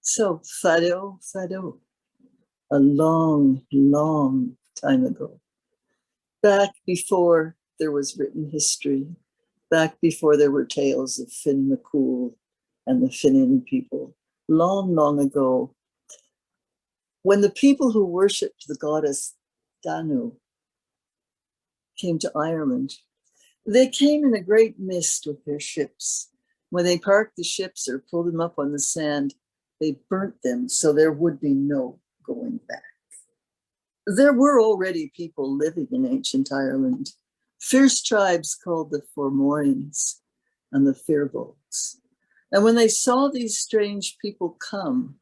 So, Fado, Fado, a long, long time ago, back before there was written history, back before there were tales of Finn McCool and the Finnin people, long, long ago, when the people who worshipped the goddess Danu came to Ireland, they came in a great mist with their ships. When they parked the ships or pulled them up on the sand, they burnt them so there would be no going back. There were already people living in ancient Ireland, fierce tribes called the Fomorians and the Firbolgs. And when they saw these strange people come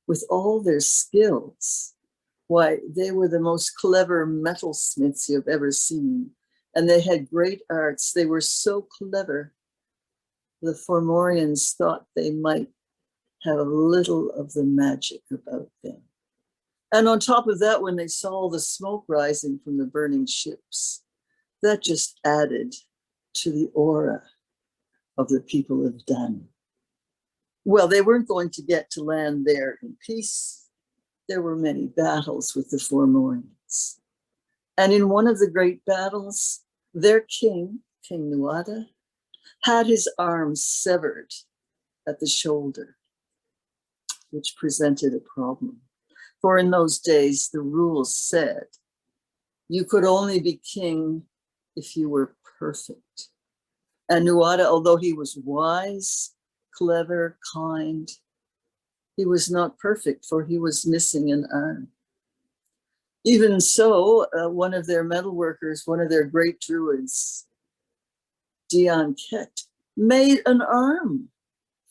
with all their skills, why, they were the most clever metalsmiths you've ever seen. And they had great arts. They were so clever. The Fomorians thought they might have a little of the magic about them. And on top of that, when they saw the smoke rising from the burning ships, that just added to the aura of the people of Dan. Well, they weren't going to get to land there in peace. There were many battles with the Fomorians. And in one of the great battles, their king, King Nuadha, had his arm severed at the shoulder, which presented a problem. For in those days, the rules said you could only be king if you were perfect. And Nuadha, although he was wise, clever, kind, he was not perfect, for he was missing an arm. Even so, one of their metalworkers, one of their great druids, Dion Ket, made an arm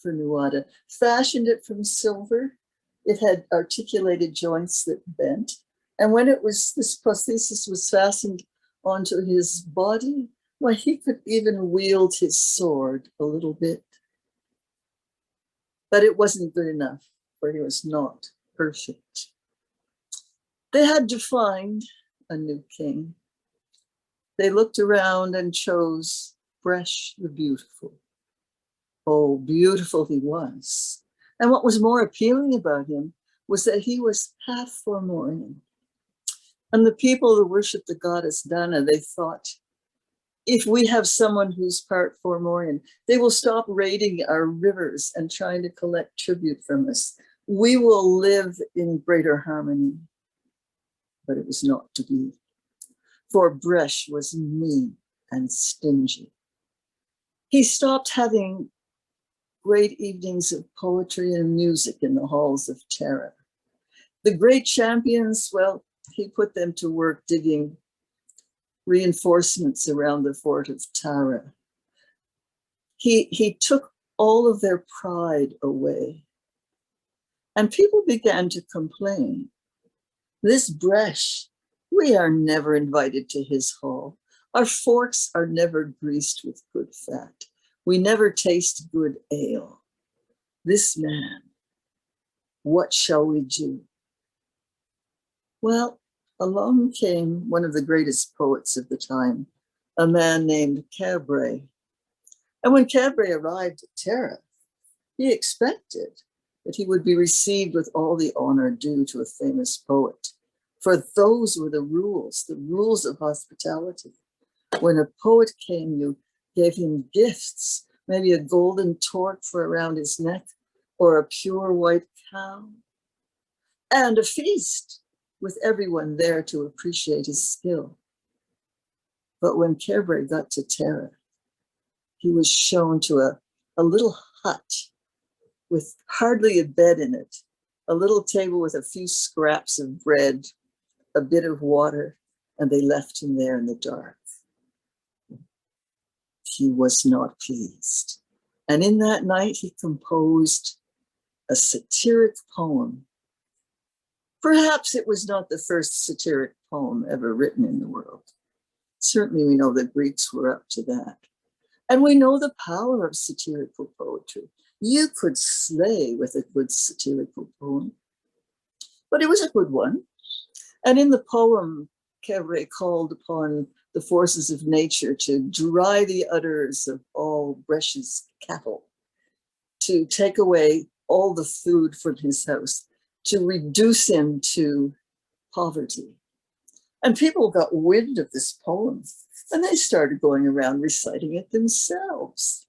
for Nuadha, fashioned it from silver. It had articulated joints that bent. And when this prosthesis was fastened onto his body, well, he could even wield his sword a little bit. But it wasn't good enough, for he was not perfect. They had to find a new king. They looked around and chose Bresh the Beautiful. Oh, beautiful he was. And what was more appealing about him was that he was half Fomorian. And the people who worshiped the goddess Dana, they thought, if we have someone who's part Fomorian, they will stop raiding our rivers and trying to collect tribute from us. We will live in greater harmony. But it was not to be. For Bresh was mean and stingy. He stopped having great evenings of poetry and music in the halls of Tara. The great champions, well, he put them to work digging reinforcements around the fort of Tara. He took all of their pride away. And people began to complain. This Bresh, we are never invited to his hall. Our forks are never greased with good fat. We never taste good ale. This man, what shall we do? Well, along came one of the greatest poets of the time, a man named Cabre. And when Cabre arrived at Tara, he expected that he would be received with all the honor due to a famous poet. For those were the rules of hospitality. When a poet came, you gave him gifts, maybe a golden torque for around his neck, or a pure white cow, and a feast with everyone there to appreciate his skill. But when Cabre got to Tara, he was shown to a little hut with hardly a bed in it, a little table with a few scraps of bread, a bit of water, and they left him there in the dark. He was not pleased. And in that night, he composed a satiric poem. Perhaps it was not the first satiric poem ever written in the world. Certainly we know the Greeks were up to that. And we know the power of satirical poetry. You could slay with a good satirical poem, but it was a good one. And in the poem, Cabre called upon the forces of nature to dry the udders of all Bresh's cattle, to take away all the food from his house to reduce him to poverty. And people got wind of this poem and they started going around reciting it themselves.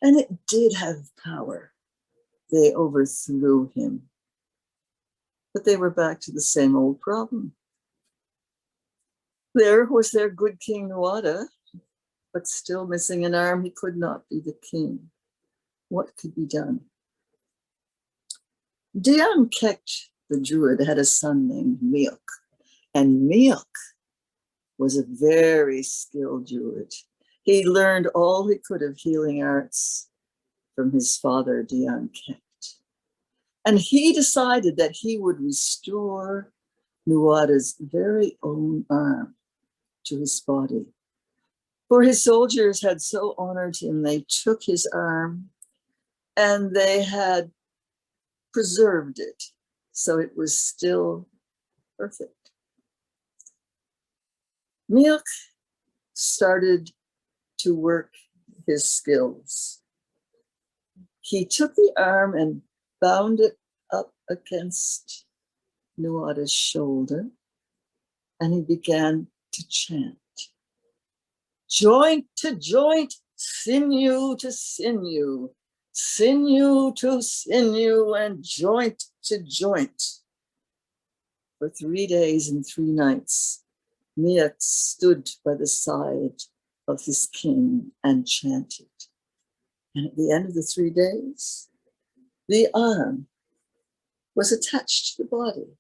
And it did have power. They overthrew him. But they were back to the same old problem. There was their good King Nuadha, but still missing an arm, he could not be the king. What could be done? Dian Kekt, the druid, had a son named Miok, and Miok was a very skilled druid. He learned all he could of healing arts from his father, Dian Kekt. And he decided that he would restore Nuadha's very own arm to his body. For his soldiers had so honored him, they took his arm and they had preserved it, so it was still perfect. Miok started to work his skills. He took the arm and bound it up against Nuadha's shoulder, and he began to chant. Joint to joint, sinew to sinew, sinew to sinew, and joint to joint. For 3 days and 3 nights, Miok stood by the side of his king and chanted. And at the end of the 3 days, the arm was attached to the body.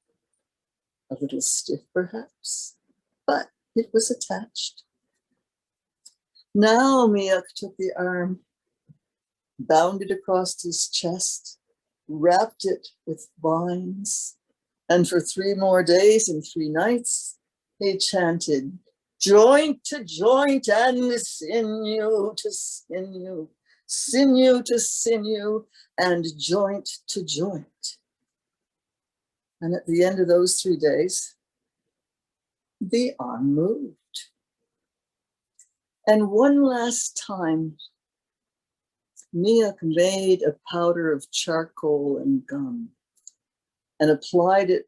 A little stiff, perhaps, but it was attached. Now Miok took the arm, bound it across his chest, wrapped it with vines, and for 3 more days and 3 nights, he chanted, joint to joint and sinew to sinew, sinew to sinew, and joint to joint. And at the end of those 3 days, the arm moved. And one last time, Miok made a powder of charcoal and gum and applied it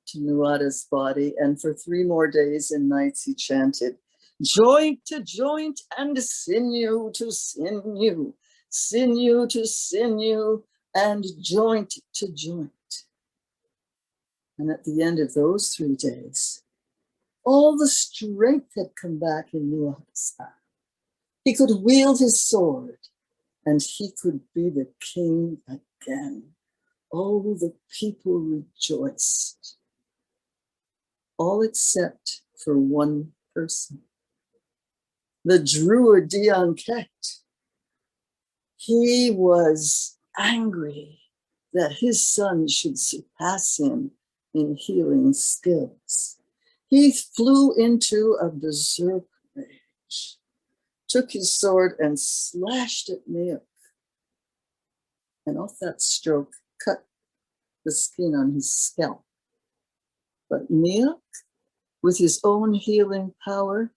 to Nuadha's body. And for 3 more days and nights, he chanted, joint to joint and sinew to sinew, sinew to sinew, and joint to joint. And at the end of those 3 days, all the strength had come back in Nuadha's arm. He could wield his sword and he could be the king again. Oh, the people rejoiced, all except for one person. The druid Dian Kekt. He was angry that his son should surpass him in healing skills. He flew into a berserk rage, took his sword and slashed at Miok. And off that stroke, cut the skin on his scalp. But Miok, with his own healing power,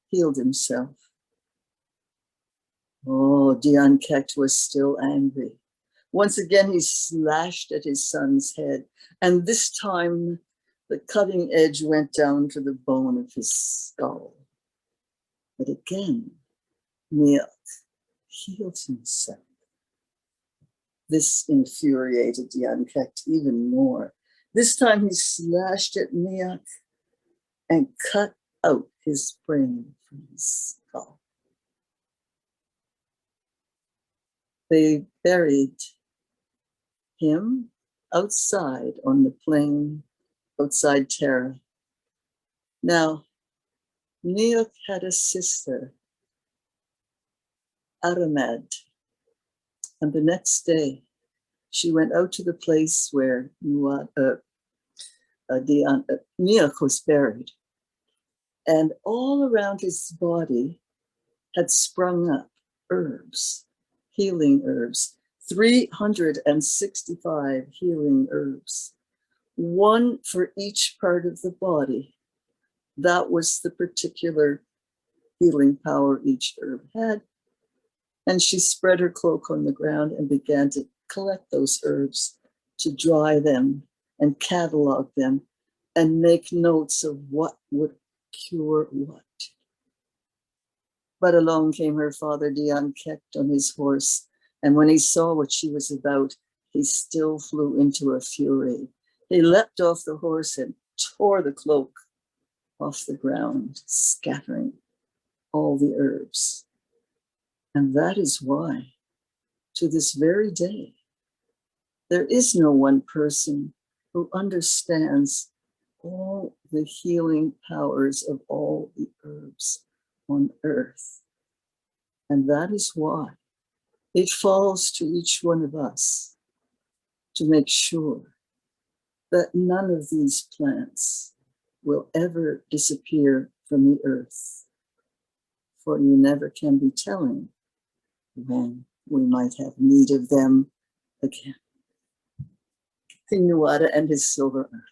healed himself. Oh, Dian Kekt was still angry. Once again, he slashed at his son's head, and this time the cutting edge went down to the bone of his skull. But again, Miok healed himself. This infuriated Dian Kekt even more. This time he slashed at Miok and cut out his brain from his skull. They buried him outside on the plain outside Tara. Now, Miok had a sister, Aramad, and the next day she went out to the place where Miok was buried, and all around his body had sprung up herbs, healing herbs, 365 healing herbs, one for each part of the body. That was the particular healing power each herb had. And she spread her cloak on the ground and began to collect those herbs, to dry them and catalog them and make notes of what would cure what. But along came her father, Dion Kecht, on his horse, and when he saw what she was about, he still flew into a fury. He leapt off the horse and tore the cloak off the ground, scattering all the herbs. And that is why, to this very day, there is no one person who understands all the healing powers of all the herbs on earth. And that is why it falls to each one of us to make sure that none of these plants will ever disappear from the earth. For you never can be telling when we might have need of them again. King Nuadha and his silver arm.